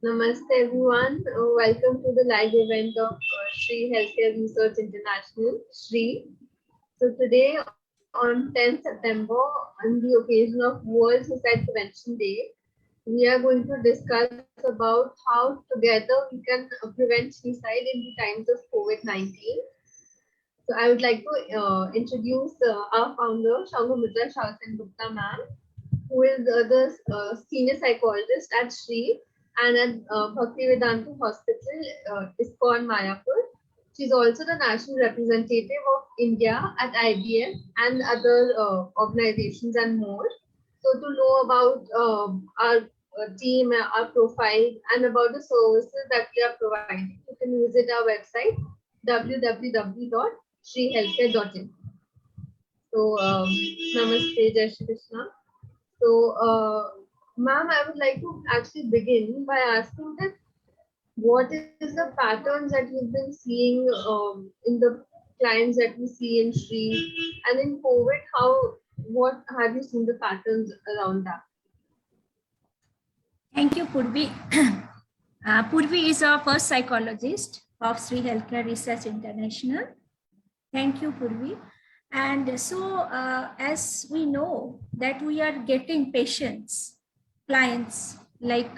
Namaste everyone. Welcome to the live event of SHRI Healthcare Research International, SHRI. So today on 10th September, on the occasion of World Suicide Prevention Day, we are going to discuss about how together we can prevent suicide in the times of COVID-19. So I would like to introduce our founder, Shanghamitra Shalsen Gupta ma'am, who is the senior psychologist at SHRI and at Bhaktivedanta Hospital, ISKCON Mayapur. She's also the national representative of India at IBF and other organizations and more. So to know about our team, our profile, and about the services that we are providing, you can visit our website www.shrihealthcare.in. So, Namaste, Jai Shri Krishna. So, ma'am, I would like to actually begin by asking that what is the patterns that you've been seeing in the clients that we see in SHRI and in COVID? What have you seen the patterns around that? Thank you, Purvi. Purvi is our first psychologist of SHRI Healthcare Research International. Thank you, Purvi. And so, as we know that we are getting patients, clients, like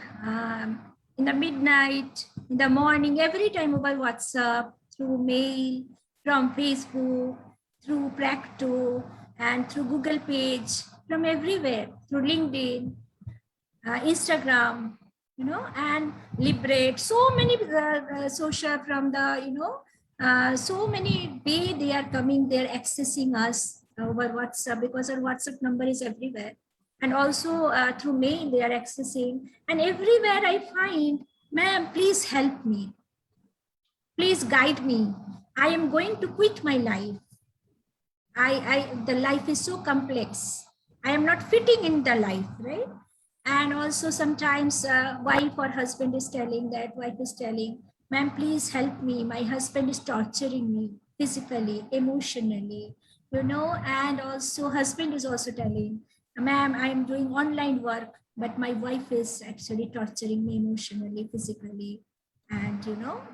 in the midnight, in the morning, every time over WhatsApp, through mail, from Facebook, through Practo, and through Google page, from everywhere, through LinkedIn, Instagram, and Liberate, so many social from the, so many way they are coming, they're accessing us over WhatsApp because our WhatsApp number is everywhere. And also through mail, they are accessing. And everywhere I find, ma'am, please help me. Please guide me. I am going to quit my life. The life is so complex. I am not fitting in the life, right? And also sometimes wife or husband is telling that, wife is telling, ma'am, please help me. My husband is torturing me physically, emotionally, and also husband is also telling, ma'am, I am doing online work, but my wife is actually torturing me emotionally, physically, and,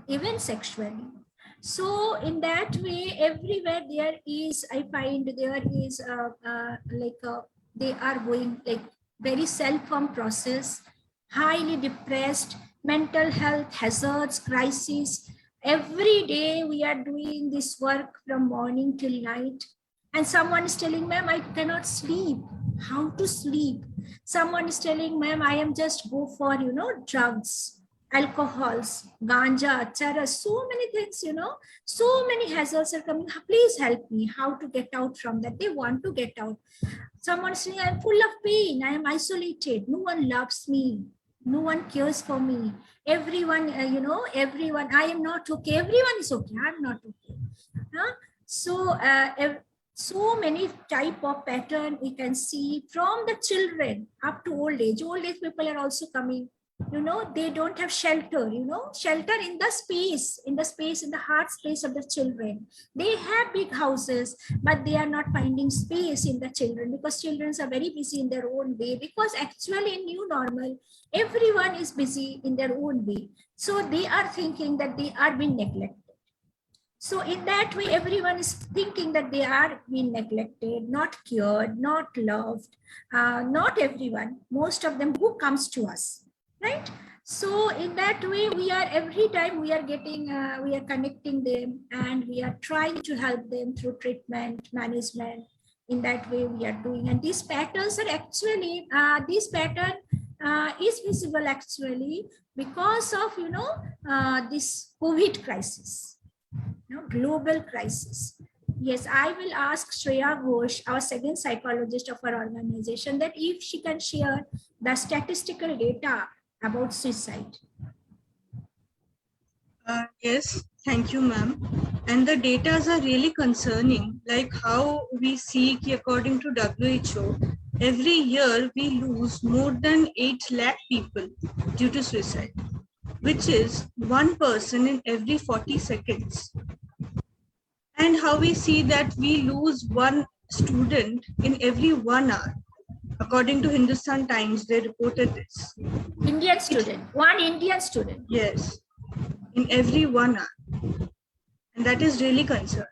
even sexually. So in that way, everywhere there is, I find there is they are going like very self-harm process, highly depressed, mental health hazards, crises. Every day we are doing this work from morning till night. And someone is telling, ma'am, I cannot sleep. How to sleep? Someone is telling, ma'am, I am just go for, drugs, alcohols, ganja, charas, so many things, so many hazards are coming. Please help me how to get out from that. They want to get out. Someone saying, I'm full of pain. I am isolated. No one loves me. No one cares for me. Everyone, everyone, I am not okay. Everyone is okay. I'm not okay. So, so many type of pattern we can see from the children up to old age. Old age people are also coming. They don't have shelter, shelter in the space, in the heart space of the children. They have big houses, but they are not finding space in the children because children are very busy in their own way, because actually in new normal, everyone is busy in their own way. So they are thinking that they are being neglected. So in that way, everyone is thinking that they are being neglected, not cured, not loved, not everyone, most of them who comes to us. Right? So in that way, we are every time we are getting, we are connecting them and we are trying to help them through treatment, management. In that way we are doing. And these patterns are actually, this pattern is visible actually because of, this COVID crisis, global crisis. Yes, I will ask Shreya Ghosh, our second psychologist of our organization, that if she can share the statistical data about suicide. Yes, thank you, ma'am. And the data are really concerning, like how we see, according to WHO, every year we lose more than 8 lakh people due to suicide, which is one person in every 40 seconds. And how we see that we lose one student in every 1 hour. According to Hindustan Times, they reported this. Indian student, one Indian student. Yes, in every 1 hour. And that is really concerned.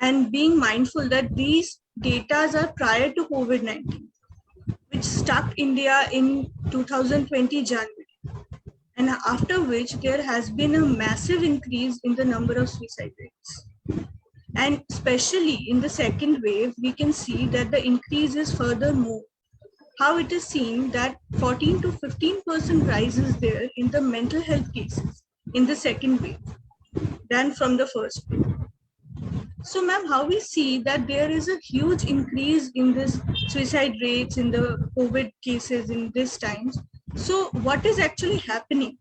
And being mindful that these data are prior to COVID-19, which struck India in 2020 January. And after which there has been a massive increase in the number of suicide rates. And especially in the second wave, we can see that the increase is furthermore. How it is seen that 14 to 15% rise is there in the mental health cases in the second wave than from the first wave. So ma'am, how we see that there is a huge increase in this suicide rates in the COVID cases in these times. So what is actually happening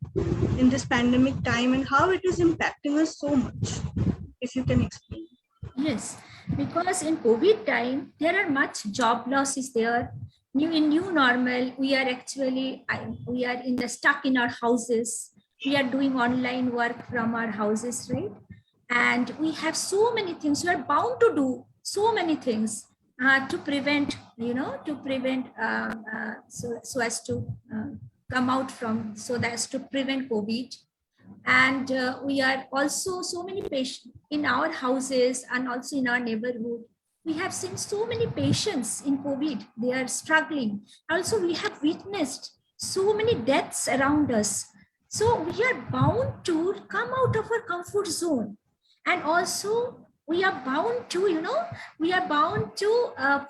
in this pandemic time and how it is impacting us so much? If you can explain. Yes, because in COVID time, there are much job losses there. In new normal, we are actually, we are stuck in our houses. We are doing online work from our houses, right? And we have so many things. We are bound to do so many things to prevent, so as to come out from, so as to prevent COVID. And we are also so many patients in our houses and also in our neighborhood. We have seen so many patients in COVID. They are struggling. Also, we have witnessed so many deaths around us. So we are bound to come out of our comfort zone. And also we are bound to,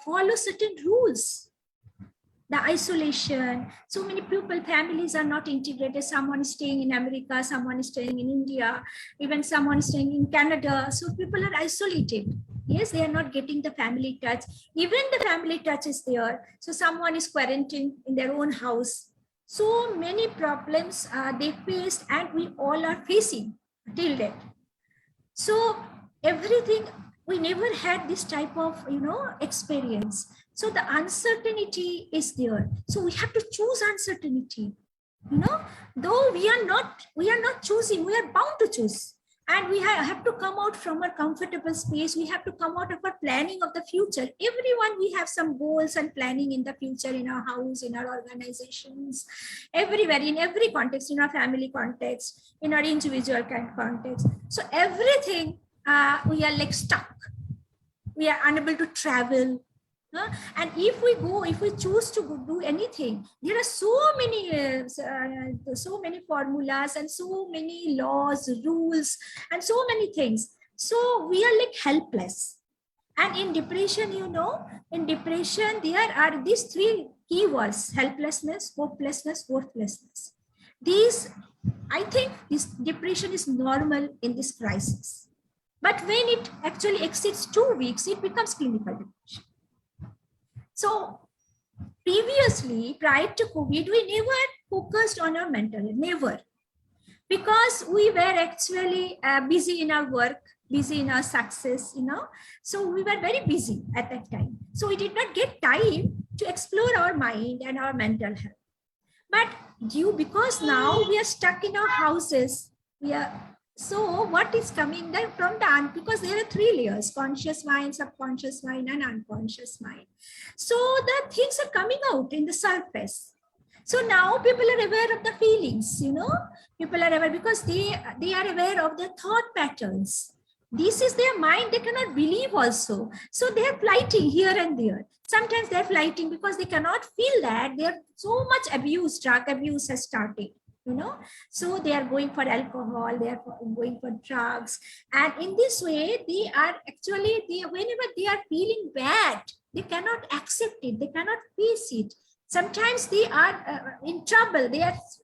follow certain rules. The isolation, so many people, families are not integrated. Someone is staying in America, someone is staying in India, even someone is staying in Canada. So people are isolated. Yes, they are not getting the family touch. Even the family touch is there. So someone is quarantined in their own house. So many problems they faced and we all are facing till date. So everything, we never had this type of, experience. So the uncertainty is there. So we have to choose uncertainty, though we are not choosing, we are bound to choose. And we have to come out from our comfortable space. We have to come out of our planning of the future. Everyone, we have some goals and planning in the future, in our house, in our organizations, everywhere, in every context, in our family context, in our individual context. So everything, we are like stuck. We are unable to travel. And if we choose to do anything, there are so many formulas and so many laws, rules, and so many things. So we are like helpless. And in depression, there are these three keywords: helplessness, hopelessness, worthlessness. I think this depression is normal in this crisis. But when it actually exceeds 2 weeks, it becomes clinical depression. So previously, prior to COVID, we never focused on our mental health, never. Because we were actually busy in our work, busy in our success, So we were very busy at that time. So we did not get time to explore our mind and our mental health. But because now we are stuck in our houses, so what is coming there from because there are 3 layers: conscious mind, subconscious mind, and unconscious mind. So the things are coming out in the surface. So now people are aware of the feelings, people are aware because they are aware of their thought patterns. This is their mind, they cannot believe also. So they are flighting here and there. Sometimes they're flighting because they cannot feel that they're so much abuse, drug abuse has started. So they are going for alcohol, they are going for drugs, and in this way they are actually, whenever they are feeling bad, they cannot accept it, they cannot face it. Sometimes they are in trouble.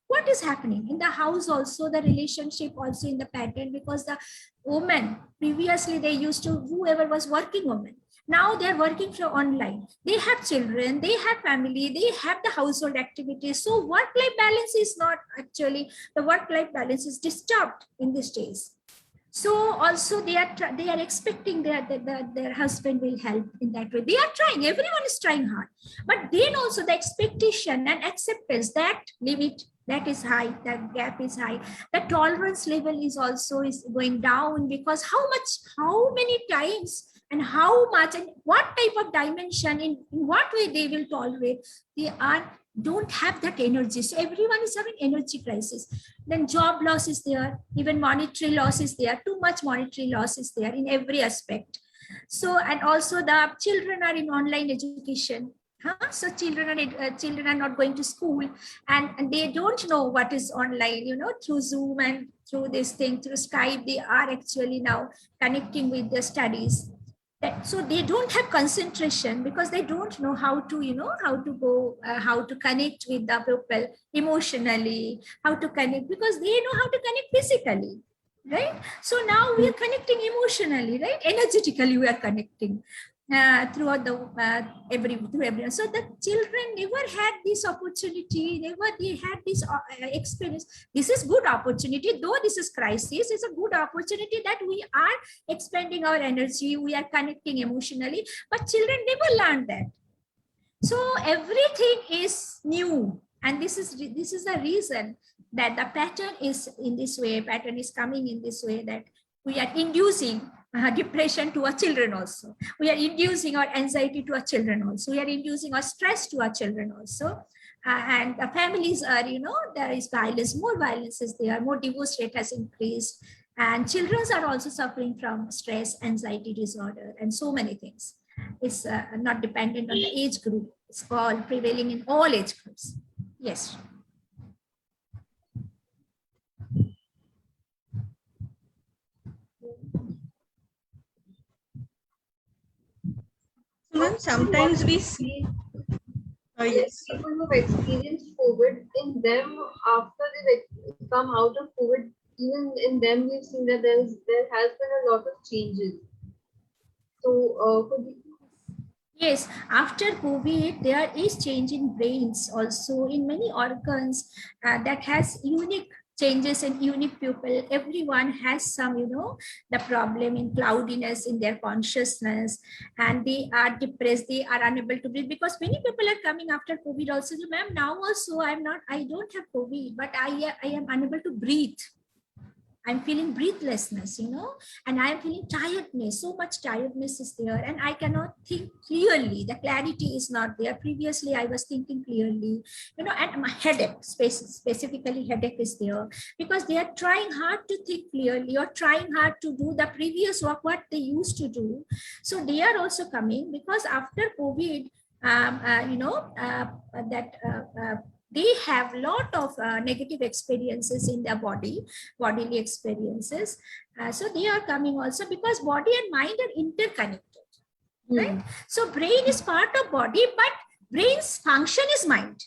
What is happening in the house also, the relationship also in the pattern, because the woman previously they used to, whoever was working woman, now they're working from online. They have children, they have family, they have the household activities. So work-life balance is not actually, the work-life balance is disturbed in these days. So also they are expecting that their husband will help in that way. They are trying, everyone is trying hard. But then also the expectation and acceptance, that limit, that is high, that gap is high. The tolerance level is going down, because how many times and how much and what type of dimension, in what way they will tolerate. They don't have that energy. So everyone is having energy crisis. Then job loss is there, even monetary loss is there, too much monetary loss is there in every aspect. So, and also the children are in online education. So children are not going to school, and they don't know what is online, through Zoom and through this thing, through Skype, they are actually now connecting with their studies. So they don't have concentration because they don't know how to, how to connect with the people emotionally, how to connect, because they know how to connect physically, right? So now we are connecting emotionally, right? Energetically, we are connecting throughout the everyone. So the children never had this opportunity, never they had this experience. This is good opportunity, though this is crisis. It's a good opportunity that we are expanding our energy, we are connecting emotionally, but children never learned that. So everything is new, and this is the reason that the pattern is in this way. Pattern is coming in this way, that we are inducing depression to our children also. We are inducing our anxiety to our children also. We are inducing our stress to our children also. And the families are, there is violence, more violence is there, more divorce rate has increased. And children are also suffering from stress, anxiety disorder, and so many things. It's not dependent on the age group. It's all prevailing in all age groups. Yes. Ma'am, sometimes we see. Yes. People who have experienced COVID, in them, after they come out of COVID, even in them, we've seen that there has been a lot of changes. So, yes, after COVID, there is change in brains also, in many organs that has unique changes and unique people. Everyone has some, the problem in cloudiness in their consciousness, and they are depressed, they are unable to breathe, because many people are coming after COVID also. Ma'am, now also I don't have COVID, but I am unable to breathe. I'm feeling breathlessness, and I'm feeling tiredness. So much tiredness is there, and I cannot think clearly. The clarity is not there. Previously, I was thinking clearly, and my headache, specifically headache is there, because they are trying hard to think clearly or trying hard to do the previous work, what they used to do. So they are also coming, because after COVID, they have a lot of negative experiences in their bodily experiences. So they are coming also, because body and mind are interconnected, right? So brain is part of body, but brain's function is mind.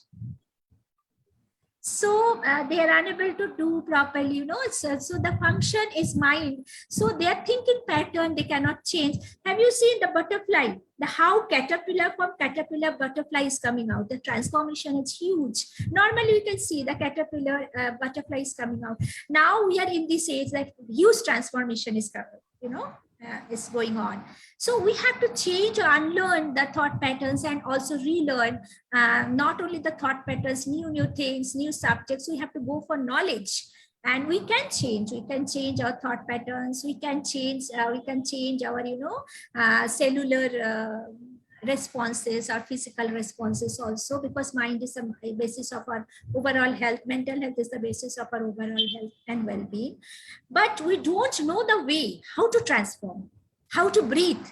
So they are unable to do properly, so the function is mind. So their thinking pattern, they cannot change. Have you seen the butterfly? How caterpillar from caterpillar butterfly is coming out? The transformation is huge. Normally you can see the caterpillar butterfly is coming out. Now we are in this age that huge transformation is coming, is going on. So we have to change or unlearn the thought patterns, and also relearn not only the thought patterns, new things, new subjects. We have to go for knowledge, and we can change our thought patterns. We can change our cellular responses or physical responses also, because mind is a basis of our overall health. Mental health is the basis of our overall health and well-being. But we don't know the way how to transform, how to breathe,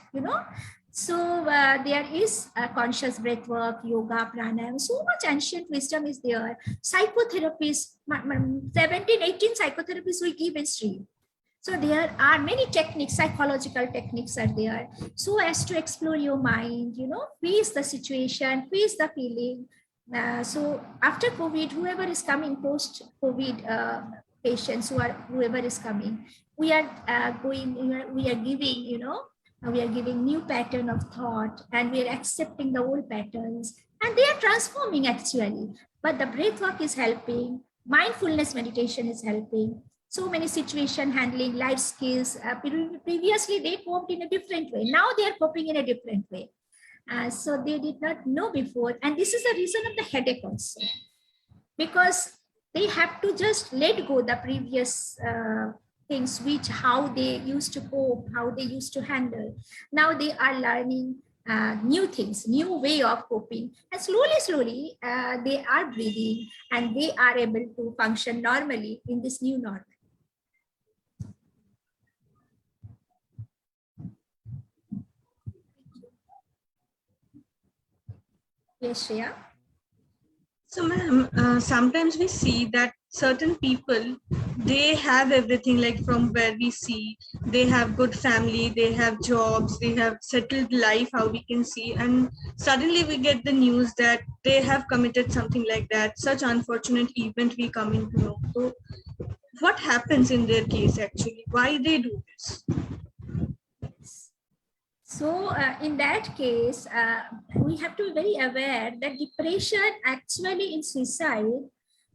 So there is conscious breath work, yoga, pranayama, so much ancient wisdom is there. Psychotherapies, 17, 18 psychotherapies we give in SHRI. So there are many techniques, psychological techniques are there, so as to explore your mind, face the situation, face the feeling. So after COVID, whoever is coming, post-COVID patients, whoever is coming, we are giving new pattern of thought, and we are accepting the old patterns, and they are transforming actually. But the breath work is helping, mindfulness meditation is helping. So many situation handling, life skills. Previously, they coped in a different way. Now they are coping in a different way. So they did not know before. And this is the reason of the headache also. Because they have to just let go the previous things which how they used to cope, how they used to handle. Now they are learning new things, new way of coping, and slowly they are breathing and they are able to function normally in this new normal. Yes, Shreya. So, ma'am, sometimes we see that certain people, they have everything, like from where we see, they have good family, they have jobs, they have settled life, how we can see, and suddenly we get the news that they have committed something like that, such unfortunate event we come in to know. So, what happens in their case actually? Why they do this? So in that case, we have to be very aware that depression actually in suicide,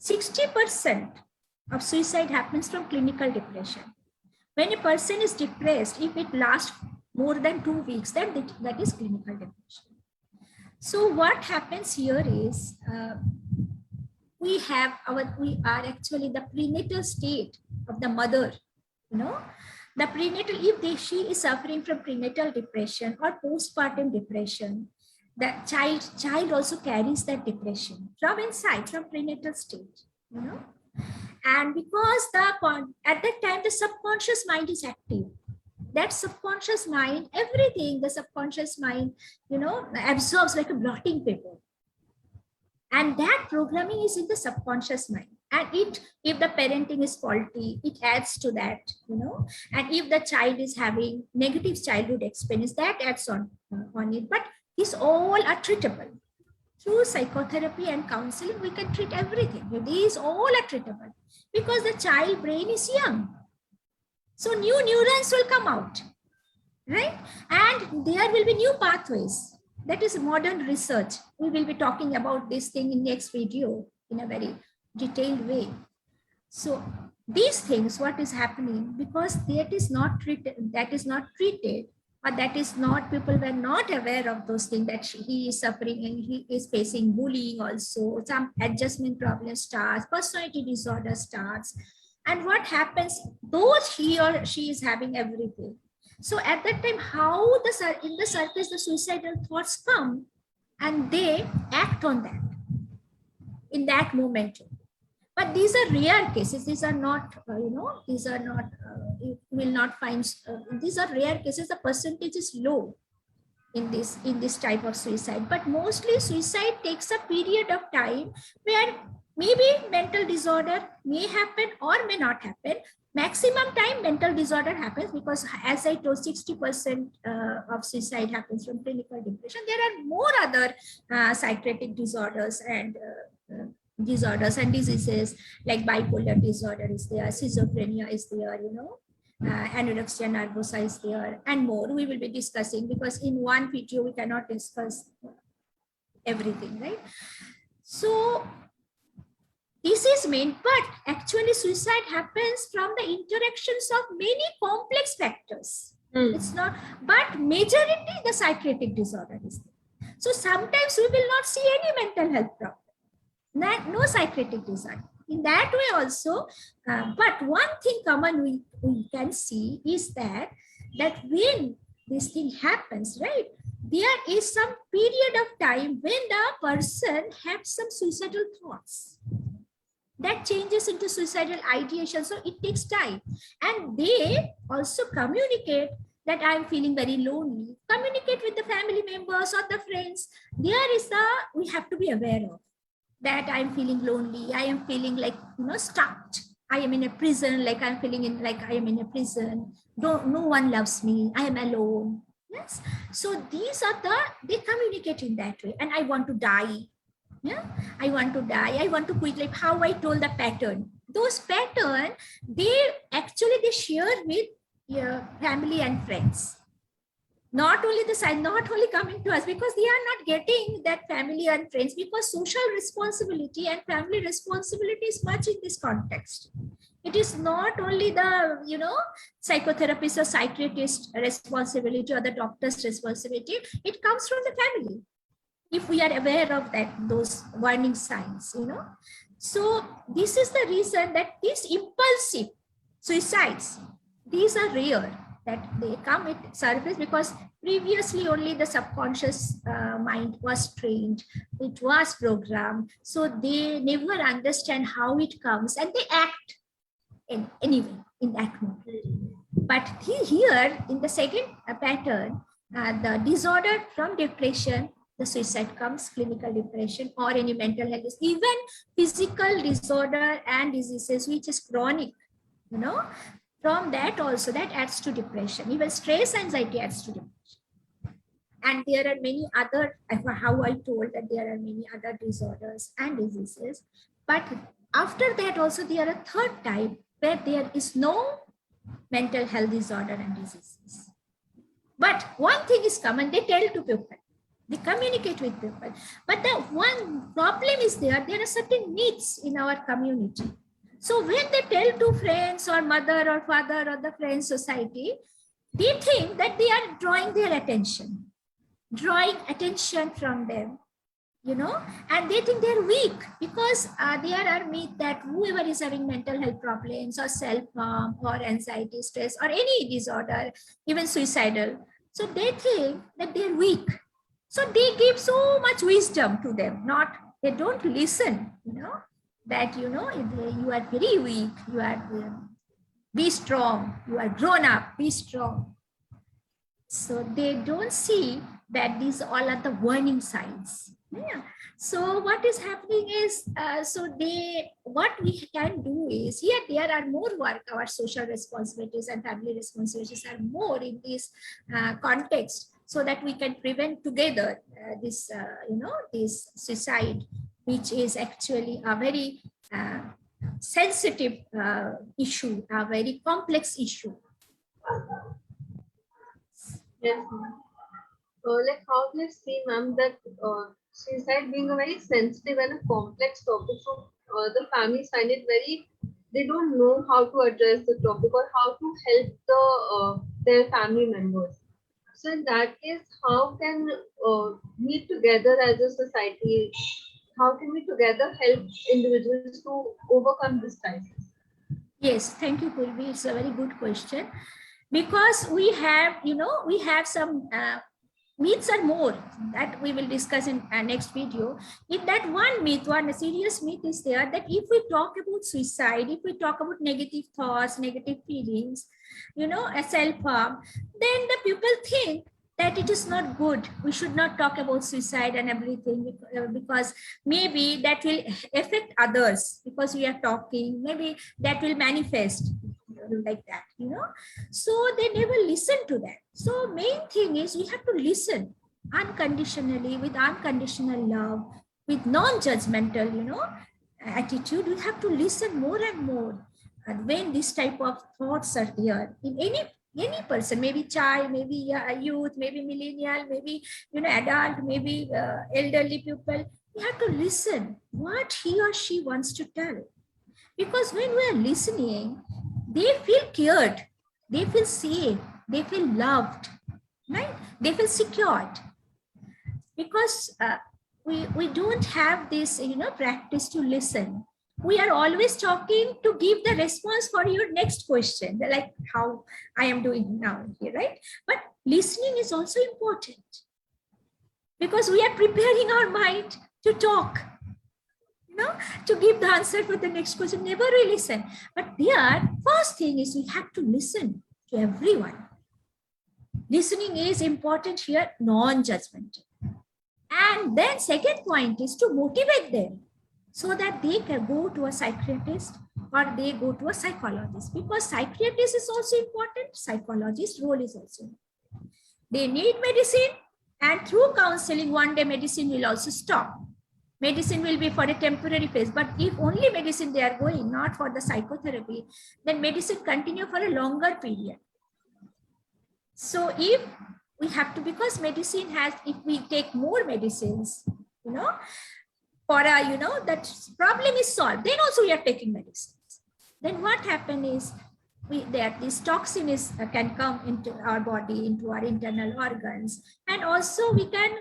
60% of suicide happens from clinical depression. When a person is depressed, if it lasts more than 2 weeks, then that is clinical depression. So what happens here is we are actually the prenatal state of the mother, you know. The prenatal, if she is suffering from prenatal depression or postpartum depression, the child also carries that depression from inside, from prenatal stage, you know. And because at that time the subconscious mind is active, that subconscious mind, everything the subconscious mind, you know, absorbs like a blotting paper, and that programming is in the subconscious mind. And if the parenting is faulty, it adds to that, you know. And if the child is having negative childhood experience, that adds on it. But these all are treatable through psychotherapy and counseling. We can treat everything. These all are treatable because the child brain is young, so new neurons will come out, right? And there will be new pathways. That is modern research. We will be talking about this thing in next video in a very detailed way. So these things, what is happening, because that is not treated, or that is not, people were not aware of those things, that he is suffering and he is facing bullying also, some adjustment problem starts, personality disorder starts. And what happens, though he or she is having everything, so at that time, how in the surface the suicidal thoughts come and they act on that in that moment. But these are rare cases. These are not, these are not, you will not find, these are rare cases. The percentage is low in this type of suicide. But mostly suicide takes a period of time where maybe mental disorder may happen or may not happen. Maximum time mental disorder happens, because as I told, 60% of suicide happens from clinical depression. There are more other psychiatric disorders and diseases, like bipolar disorder is there, schizophrenia is there, you know, anorexia nervosa is there, and more. We will be discussing, because in one video we cannot discuss everything, right? So this is main, but actually suicide happens from the interactions of many complex factors. It's not, but majority the psychiatric disorder is there. So sometimes we will not see any mental health problem, no psychiatric disorder. In that way also, but one thing common we can see is that when this thing happens, right, there is some period of time when the person has some suicidal thoughts that changes into suicidal ideation. So it takes time, and they also communicate that I'm feeling very lonely, communicate with the family members or the friends. There is we have to be aware of that I'm feeling lonely, I am feeling like, you know, stuck, I am in a prison, like I'm feeling like I am in a prison, no one loves me, I am alone. Yes, so these are they communicate in that way. And I want to die. Yeah, I want to die, I want to quit, like how I told the pattern. Those pattern, they share with your family and friends. Not only the side, not only coming to us, because they are not getting that family and friends, because social responsibility and family responsibility is much in this context. It is not only the, you know, psychotherapist or psychiatrist responsibility or the doctor's responsibility. It comes from the family, if we are aware of that, those warning signs, you know. So this is the reason that this impulsive Suicides, these are rare, that they come at surface because previously only the subconscious mind was trained, it was programmed, so they never understand how it comes and they act in anyway in that moment. But here in the second pattern, the disorder from depression, the suicide comes, clinical depression or any mental health, even physical disorder and diseases which is chronic, you know, from that also, that adds to depression. Even stress, anxiety adds to depression. And there are many other, how I told that there are many other disorders and diseases. But after that also there are a third type where there is no mental health disorder and diseases. But one thing is common, they tell to people, they communicate with people. But the one problem is there are certain needs in our community. So when they tell to friends or mother or father or the friends society, they think that they are drawing attention from them, you know, and they think they're weak because there are myths that whoever is having mental health problems or self-harm or anxiety, stress or any disorder, even suicidal, so they think that they're weak. So they give so much wisdom to them, they don't listen, you know, that, you know, you are very weak, you are, be strong, you are grown up, be strong. So they don't see that these all are the warning signs. Yeah. So what is happening is, what we can do is, here there are more work, our social responsibilities and family responsibilities are more in this context, so that we can prevent together this suicide, which is actually a very sensitive issue, a very complex issue. Yes, ma'am. Like how we've seen, ma'am, that suicide being a very sensitive and a complex topic, so the families find it very, they don't know how to address the topic or how to help their family members. So in that case, how can we together as a society, how can we together help individuals to overcome this crisis? Yes, thank you, Purvi. It's a very good question. Because we have, we have some myths are more that we will discuss in next video. In that one serious myth is there, that if we talk about suicide, if we talk about negative thoughts, negative feelings, a self-harm, then the people think that it is not good. We should not talk about suicide and everything, because maybe that will affect others, because we are talking, maybe that will manifest like that, so they never listen to that. So main thing is we have to listen unconditionally, with unconditional love, with non-judgmental attitude. We have to listen more and more. And when this type of thoughts are there in any person, maybe child, maybe youth, maybe millennial, maybe adult, maybe elderly people, we have to listen what he or she wants to tell. Because when we are listening, they feel cared, they feel safe, they feel loved, right? They feel secured. Because we don't have this, practice to listen. We are always talking to give the response for your next question, like how I am doing now here, right? But listening is also important, because we are preparing our mind to talk, to give the answer for the next question. Never we listen. But there, first thing is we have to listen to everyone. Listening is important here, non-judgmental. And then second point is to motivate them so that they can go to a psychiatrist or they go to a psychologist, because psychiatrist is also important, psychologist role is also important. They need medicine, and through counseling, one day medicine will also stop. Medicine will be for a temporary phase, but if only medicine they are going, not for the psychotherapy, then medicine continue for a longer period. So if we have to, because medicine has, if we take more medicines, for a, that problem is solved, then also we are taking medicines. Then what happens is, this toxin can come into our body, into our internal organs, and also we can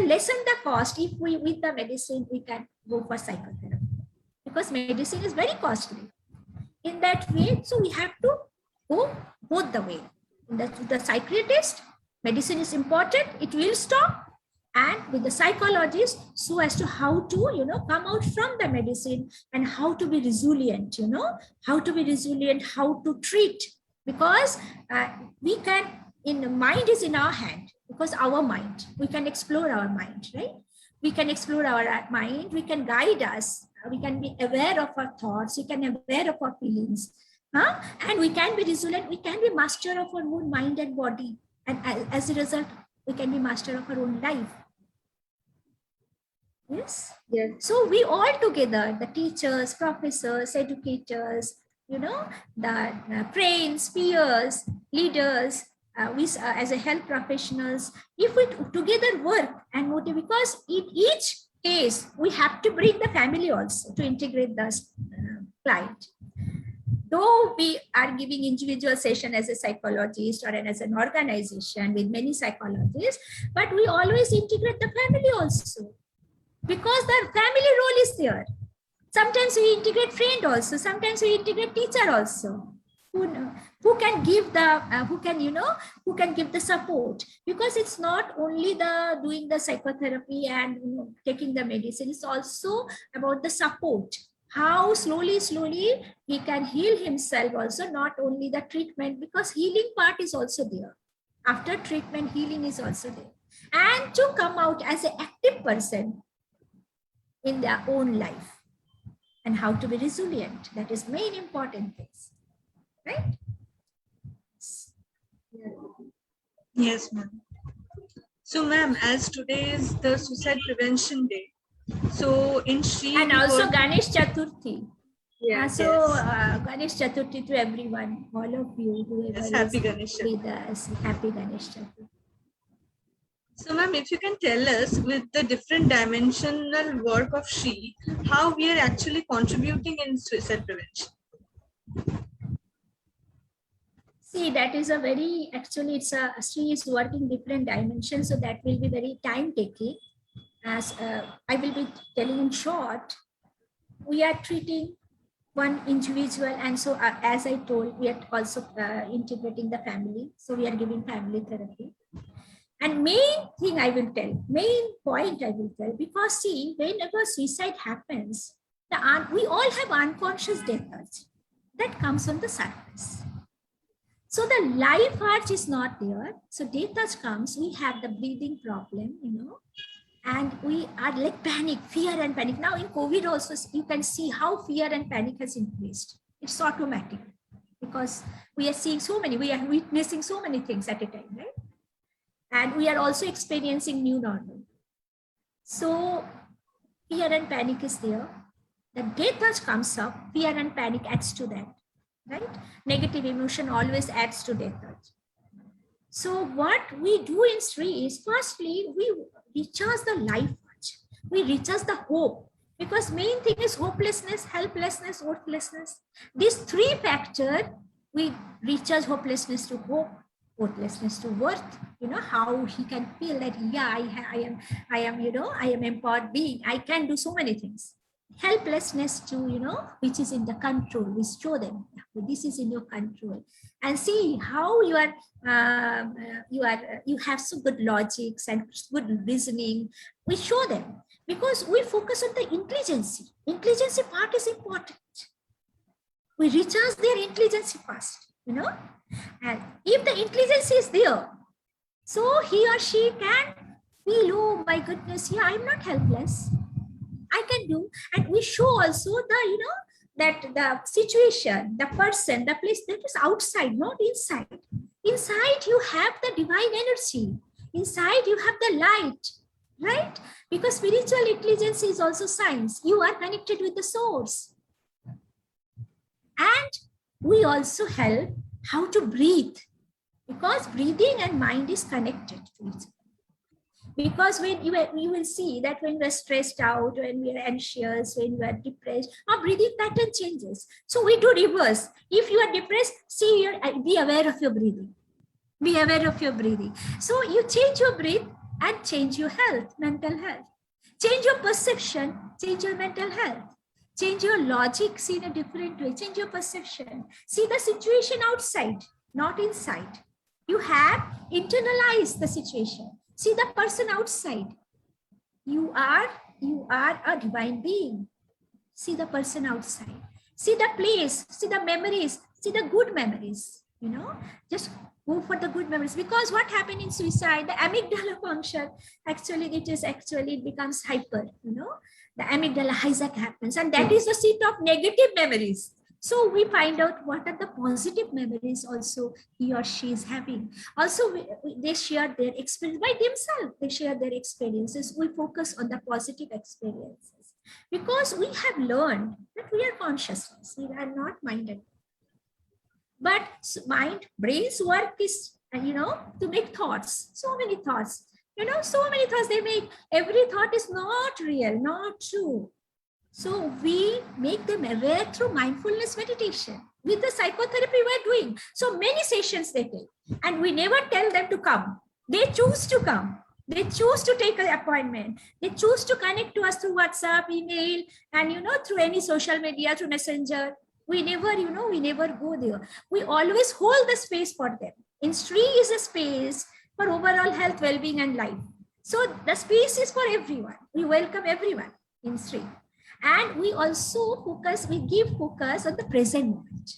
lessen the cost if we, with the medicine, we can go for psychotherapy, because medicine is very costly. in that way. So we have to go both the way. The psychiatrist, medicine is important, it will stop, and with the psychologist, so as to how to come out from the medicine and how to be resilient, how to be resilient, how to treat, because we can, in the mind is in our hand, because our mind, we can explore our mind, right? We can explore our mind, we can guide us, we can be aware of our thoughts, we can be aware of our feelings, and we can be resilient, we can be master of our own mind and body, and as a result, we can be master of our own life. Yes. Yes. So we all together, the teachers, professors, educators, the friends, peers, leaders, we as a health professionals, if we together work and motivate, because in each case we have to bring the family also to integrate the client. Though we are giving individual session as a psychologist or as an organization with many psychologists, but we always integrate the family also, because the family role is there. Sometimes we integrate friend also, sometimes we integrate teacher also, who can give the who can give the support, because it's not only the doing the psychotherapy and taking the medicine, it's also about the support, how slowly he can heal himself also, not only the treatment, because healing part is also there. After treatment, healing is also there, and to come out as an active person in their own life, and how to be resilient. That is main important things, right? Yes, ma'am. So, ma'am, as today is the Suicide Prevention Day, so in SHRI, and also Ganesh Chaturthi. Yeah. So Ganesh Chaturthi to everyone, all of you, whoever Yes, happy is Ganesh Chaturthi. with us, happy Ganesh Chaturthi. So, ma'am, if you can tell us, with the different dimensional work of SHRI, how we are actually contributing in suicide prevention. See, that is a very, actually it's a, SHRI is working different dimensions, so that will be very time taking. As I will be telling in short, we are treating one individual, and so as I told, we are also integrating the family, so we are giving family therapy. And main thing I will tell, main point I will tell, because see, whenever suicide happens, we all have unconscious death urge that comes on the surface. So the life urge is not there. So death urge comes, we have the breathing problem, and we are like panic, fear and panic. Now in COVID also, you can see how fear and panic has increased. It's automatic, because we are seeing so many, we are witnessing so many things at a time, right? And we are also experiencing new normal. So fear and panic is there. The death urge comes up, fear and panic adds to that, right? Negative emotion always adds to death urge. So what we do in SHRI is, firstly, we recharge the life urge. We recharge the hope, because main thing is hopelessness, helplessness, worthlessness. These three factors, we recharge hopelessness to hope, worthlessness to worth, how he can feel that, yeah, I am empowered being, I can do so many things. Helplessness to, which is in the control, we show them, this is in your control. And see how you have so good logics and good reasoning, we show them, because we focus on the intelligence part is important. We recharge their intelligence first, and if the intelligence is there, so he or she can feel, oh my goodness, yeah, I'm not helpless, I can do. And we show also the, that the situation, the person, the place that is outside, not inside. Inside you have the divine energy. Inside you have the light, right? Because spiritual intelligence is also science. You are connected with the source. And we also help how to breathe, because breathing and mind is connected to each other. Because when you will see that when we're stressed out, when we are anxious, when we are depressed, our breathing pattern changes. So we do reverse. If you are depressed, be aware of your breathing. Be aware of your breathing. So you change your breath and change your health, mental health. Change your perception, change your mental health. Change your logic, see in a different way, change your perception. See the situation outside, not inside. You have internalized the situation. See the person outside. You are a divine being. See the person outside. See the place, see the memories, see the good memories, just go for the good memories. Because what happened in suicide, the amygdala function, it becomes hyper, the amygdala hijack happens, and that is the seat of negative memories. So we find out what are the positive memories also he or she is having. Also, they share their experience by themselves. They share their experiences. We focus on the positive experiences because we have learned that we are consciousness. We are not minded. But mind, brain's work is, to make thoughts. So many thoughts. So many thoughts they make. Every thought is not real, not true. So we make them aware through mindfulness meditation. With the psychotherapy we're doing. So many sessions they take. And we never tell them to come. They choose to come. They choose to take an appointment. They choose to connect to us through WhatsApp, email, and through any social media, through Messenger. We never, we never go there. We always hold the space for them. In SHRI is a space for overall health, well-being, and life. So the space is for everyone. We welcome everyone in SHRI. And we also give focus on the present moment.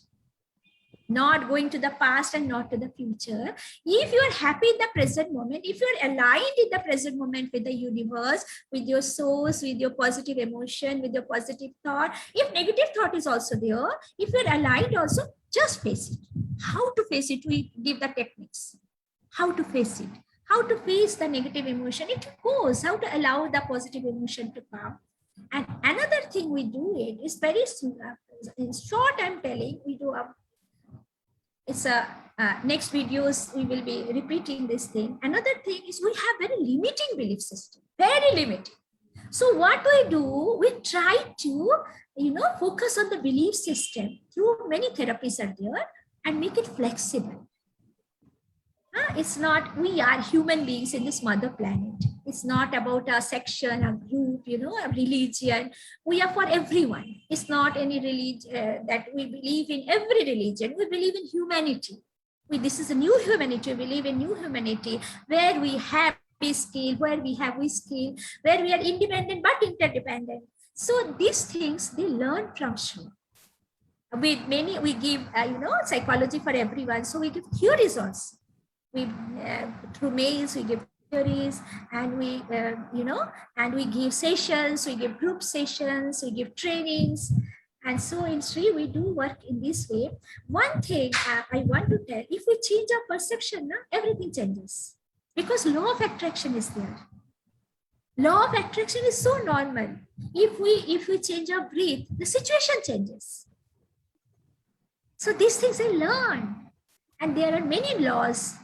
Not going to the past and not to the future. If you are happy in the present moment, if you are aligned in the present moment with the universe, with your source, with your positive emotion, with your positive thought, if negative thought is also there, if you are aligned also, just face it. How to face it? We give the techniques. How to face it? How to face the negative emotion? It goes. How to allow the positive emotion to come. And another thing we do is very in short. I'm telling we do it's a next videos we will be repeating this thing. Another thing is we have very limiting belief system, very limiting. So what we do, we try to focus on the belief system through many therapies are there and make it flexible. It's not, we are human beings in this mother planet. It's not about a section, a group, a religion. We are for everyone. It's not any religion that we believe in every religion. We believe in humanity. This is a new humanity. We believe in new humanity where we have skill, where we have skill, where we are independent but interdependent. So these things they learn from SHRI. With many, we give, psychology for everyone. So we give theories also. We through mails we give theories, and we and we give sessions, we give group sessions, we give trainings. And so in SHRI we do work in this way. One thing I want to tell, if we change our perception, everything changes, because law of attraction is there. Law of attraction is so normal. If we change our breath, the situation changes. So these things I learn. And there are many laws.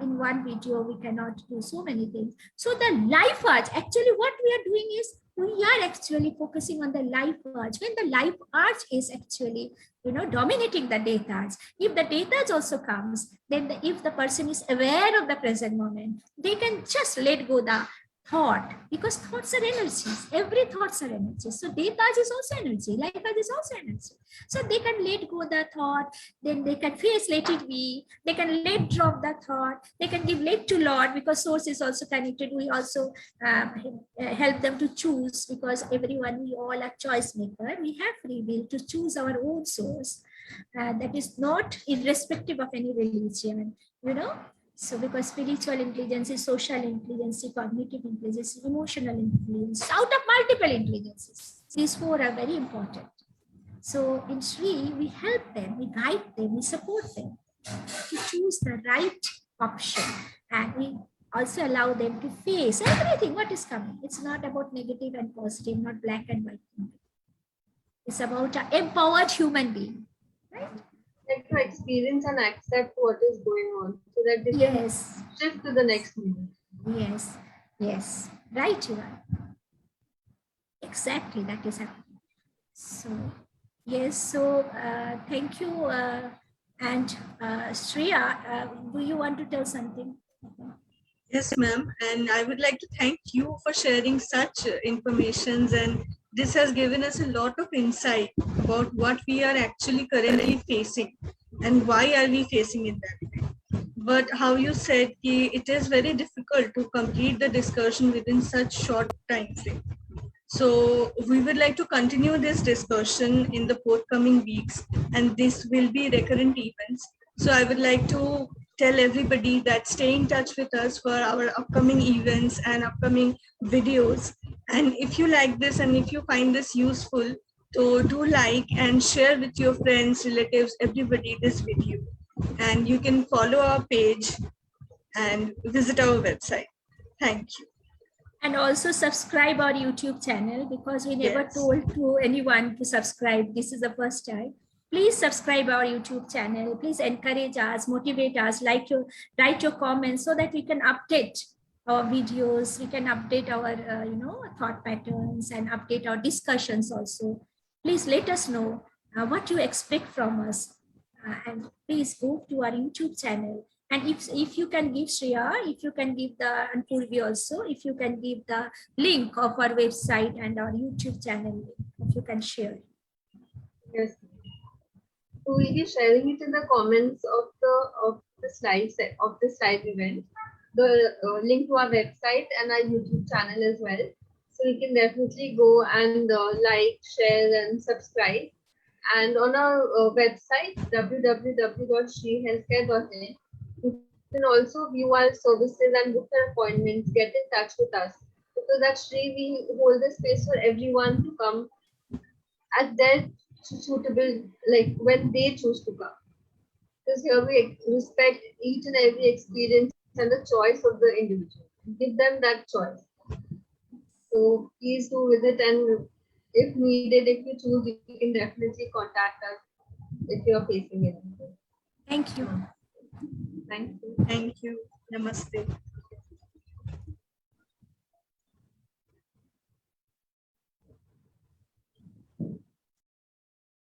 In one video, we cannot do so many things. So the life arch, actually what we are doing is, we are actually focusing on the life arch. When the life arch is actually, dominating the death arch. If the death arch also comes, then if the person is aware of the present moment, they can just let go the thought, because thoughts are energies. Every thoughts are energies. So death arch is also energy. Life arch is also energy. So they can let go the thought, then they can face let it be. They can let drop the thought. They can give let to Lord, because source is also connected. We also help them to choose, because everyone, we all are choice maker. We have free will to choose our own source. That is not irrespective of any religion, So because spiritual intelligence is social intelligence, cognitive intelligence, emotional intelligence, out of multiple intelligences. These four are very important. So in SHRI, we help them, we guide them, we support them to choose the right option. And we also allow them to face everything what is coming. It's not about negative and positive, not black and white. It's about an empowered human being, right? Like to experience and accept what is going on, so that they can shift to the next moment. Yes, right, you are. Exactly, that is happening. So, yes, so thank you. And Shreya, do you want to tell something? Yes, ma'am. And I would like to thank you for sharing such informations and this has given us a lot of insight about what we are actually currently facing and why are we facing it that way. But how you said it is very difficult to complete the discussion within such short time frame. So we would like to continue this discussion in the forthcoming weeks, and this will be recurrent events. So I would like to tell everybody that stay in touch with us for our upcoming events and upcoming videos. And if you like this and if you find this useful, so do like and share with your friends, relatives, everybody this video. And you can follow our page and visit our website. Thank you. And also subscribe our YouTube channel, because we never Yes. told to anyone to subscribe. This is the first time. Please subscribe our YouTube channel. Please encourage us, motivate us, write your comments so that we can update our videos. We can update our thought patterns and update our discussions also. Please let us know what you expect from us, and please go to our YouTube channel. And if you can give Shreya, if you can give and Purvi also, if you can give the link of our website and our YouTube channel, if you can share. Yes. So we'll be sharing it in the comments of the slide event, the link to our website and our YouTube channel as well. So you can definitely go and like, share, and subscribe. And on our website www.shrihealthcare.in, you can also view our services and book their appointments. Get in touch with us, because at Shri we hold the space for everyone to come at their suitable, like when they choose to come. Because here we respect each and every experience and the choice of the individual. Give them that choice. So please do visit, and if needed, if you choose, you can definitely contact us if you are facing anything. Thank you. Thank you. Thank you. Namaste.